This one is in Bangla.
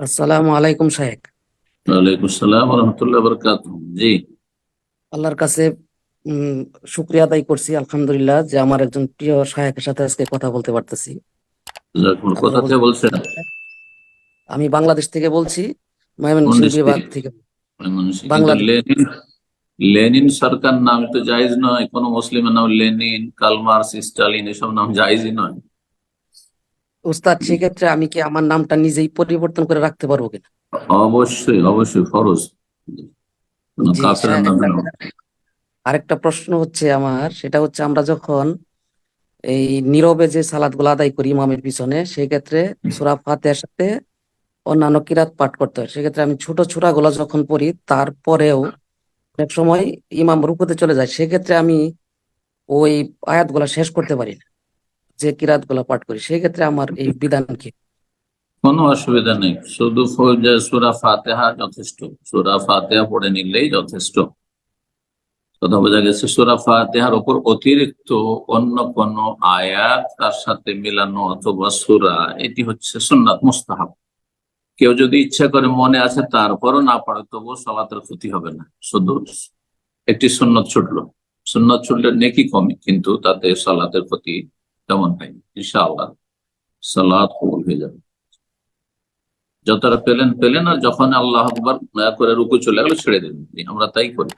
আসসালামু আলাইকুম শাহেক। ওয়ালাইকুম আসসালাম রহমতুল্লাহ বরকাতুহ। জি। আল্লাহর কাছে উম শুকরিয়া আদায় করছি, আলহামদুলিল্লাহ, যে আমার একজন প্রিয় শাহেকের সাথে আজকে কথা বলতে পারতেছি। কোথা আল্লাহর থেকে বলছেন? আমি বাংলাদেশ থেকে বলছি, কোন ময়মনসিংহ বিভাগ ডিস্ট্রিক্ট? থেকে। কিন্তু বাংলাদেশ। লেনিন লেনিন সরকার নাম তো জায়েজ নয়। কোন মুসলিমের নাম লেনিন, কালমার্স, স্টালিন এসব নাম জায়েজই নয়। উস্তাদ, সেক্ষেত্রে আমি কি আমার নামটা নিজেই পরিবর্তন করে রাখতে পারবো কিনা? অবশ্যই অবশ্যই ফরজ। কোন জি কাফেরের শাহেক, নামে নয়। আরেকটা প্রশ্ন হচ্ছে আমার, সেটা হচ্ছে আমরা যখন এই নীরবে যে সালাত গুলো আদায় করি ইমামের পিছনে, সেক্ষেত্রে সূরা ফাতিহার সাথে অন্যান্য কিরাত পাঠ করতে হয়। সেক্ষেত্রে আমি ছোট সূরা গুলো যখন পড়ি, তারপরেও অনেক সময় ইমাম রুকুতে চলে যায়, সেক্ষেত্রে আমি ওই আয়াতগুলা শেষ করতে পারি না, যে কিরাত গুলা পাঠ করি। সেক্ষেত্রে আমার এই বিধান কি? কোনো অসুবিধা নেই, শুধু সূরা ফাতিহা যথেষ্ট। সূরা ফাতিহা পড়ে নিলেই যথেষ্ট। কথা বোঝা গেছে? সূরা ফাতিহার উপর অতিরিক্ত অন্য কোন আয়াত তার সাথে মিলানো অথবা সূরা, এটি হচ্ছে সুন্নাত মুস্তাহাব। কেউ যদি ইচ্ছা করে, মনে আছে তারপরও না পড়ে, তবুও সালাতের ক্ষতি হবে না। শুধু একটি সুন্নত ছুটলো, সুন্নত ছুটলে নেকি কমে, কিন্তু তাতে সালাতের ক্ষতি তেমন হয় না। ইনশাআল্লাহ সালাত কবুল হয়ে যাবে। যতটা পেলেন পেলেন, আর যখন আল্লাহ আকবার করে রুকু চলে গেল ছেড়ে দেবেন। আমরা তাই করি।